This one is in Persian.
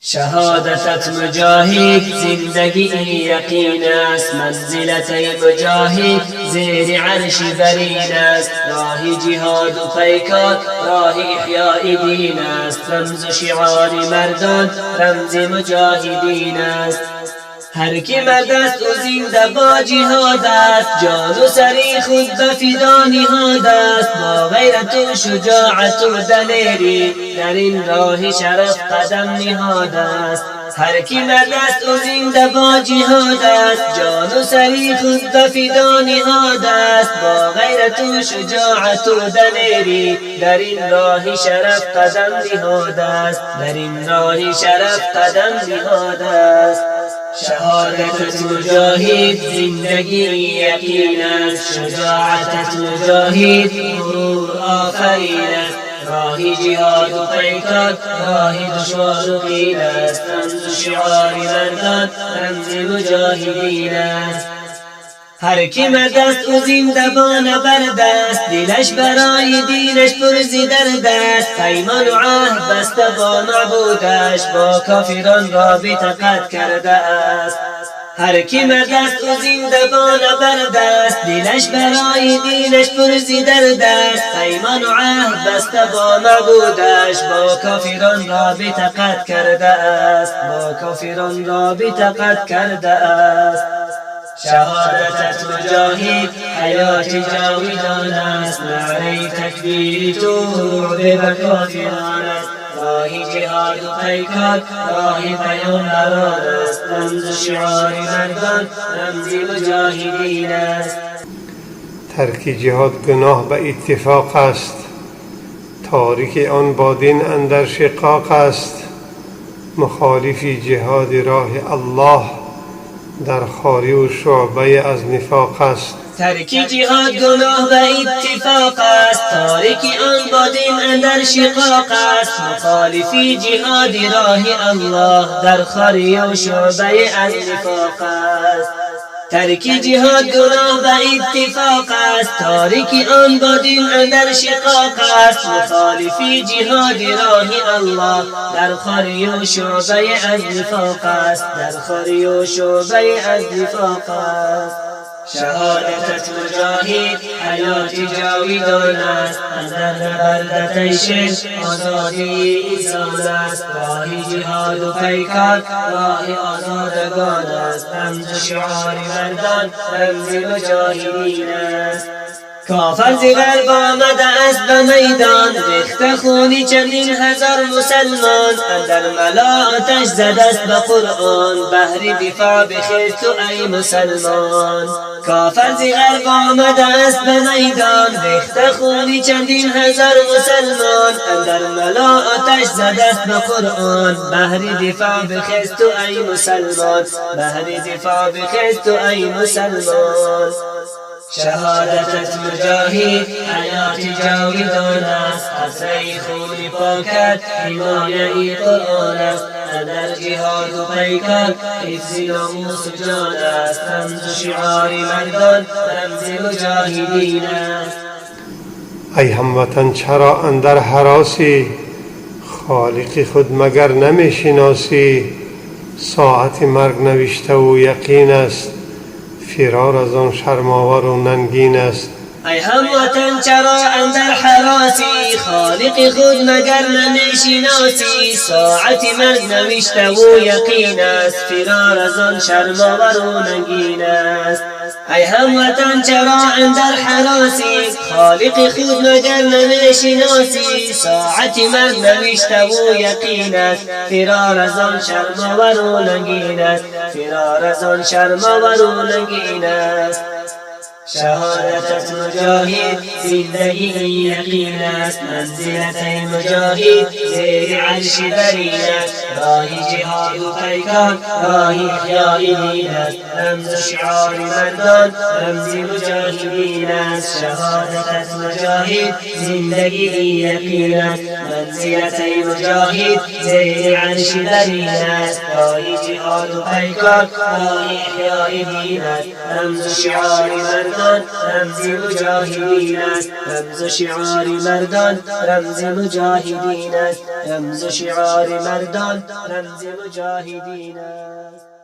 شهادت مجاهد زندگی یقین است، منزلت مجاهد زیر عرش برین است. راه جهاد و پیکار راه احیاء دین است، رمز و شعار مردان رمز مجاهدین است. هر کی مرد است و زنده با جهاد است، جان و سری خود به فدا نهاد است. با غیرت و شجاعت و دلیری در این راه شرف قدم نهاد است. هر کی مرد است و زنده با جهاد است، جان و سری خود به فدا نهاد است. با غیرت و شجاعت و دلیری در این راه شرف قدم نهاد است، در این راه شرف قدم نهاد است. شهادت مجاهد زندگی یقین است، شجاعت مجاهد غرور آفرین است. راه جهاد و پیکار راه دشوار و قیل است، رمز و شعار مردان رمز مجاهدین است. هر کی مرد است و زنده با نبرد است، دلش برای دینش پر ز درد است. پیمان و عهد بسته با معبودش، با کافران رابطه قطع کرده است. هر کی مرد است و زنده با نبرد است، دلش برای دینش پر ز درد است. پیمان و عهد بسته با معبودش، با کافران رابطه قطع کرده است، با کافران رابطه قطع کرده است. شهادت مجاهد حیات جاودان است، نعره تکبیر تو رعب بر کافران است. راه جهاد و پیکار راه پیامبران است، رمز شعار مردان رمز مجاهدین است. ترک جهاد گناه به اتفاق است، تارک آن با دین اندر شقاق است. مخالفی جهاد راه الله در خاری و شعبه از نفاق است. ترک جهاد گناه به اتفاق است، تارک آن با دین اندر شقاق است. مخالفی جهاد راه الله در خاری و شعبه از نفاق است. ترک جهاد گناه به اتفاق است، تارک آن با دین اندر شقاق است. مخالفی جهاد راه الله در خاری و شعبه از نفاق است، در خاری و شعبه از نفاق است. شهادت مجاهد حیات جاودان است، اندر نبردت شرک آزادی انسان است. راه جهاد و پیکار راه آزادگان است، رمز شعار مردان رمز مجاهدین است. کافر ز غرب آمده است به میدان، ریخته خونی چندین هزار مسلمان. اندر ملا آتش زده است به قرآن، بهر دفاع بخیر تو ای مسلمان. کافر ز غرب آمده است به میدان، ریخته خونی چندین هزار مسلمان. اندر ملا آتش زده است به قرآن، بهر دفاع بخیر تو ای مسلمان، بهر دفاع بخیر تو ای مسلمان. شهادت مجاهد حیات جاودان است، قطره خون پاکت حمایه قرآن است. اندر جهاد و پیکار حفظ ناموس و جان است، رمز و شعار مردان رمز مجاهدین است. ای هموطن چرا اندر هراسی، خالق خود مگر نمی شناسی؟ ساعت مرگ نوشته و یقین است، فرار از آن شرم‌آور و ننگین است. ای هموطن چرا اندر حراسی، خالق خود مگر نمیشناسی؟ ساعت مرگ نوشته و یقین است، فرار از آن شرم‌آور و ننگین است. ای هموطن چرا اندر حراسی، خالق خود مگر نمیشناسی؟ ساعت مرگ نوشته و یقین است، فرار از آن شرم‌آور و ننگین است، فرار از آن شرم‌آور و ننگین است. شهادت مجاهد زندگی یقین است، منزلت مجاهد زیر عرش برین است. راه جهاد و پیکار راه احیاء دین است، رمز و شعار مردان رمز مجاهدین است. شهادت مجاهد زندگی یقین است، منزلت مجاهد زیر عرش برین است. راه جهاد و پیکار راه احیاء دین است، رمز و شعار مردان رمز مجاهدین است، رمز شعار مردان رمز مجاهدین است، رمز شعار مردان رمز مجاهدین است.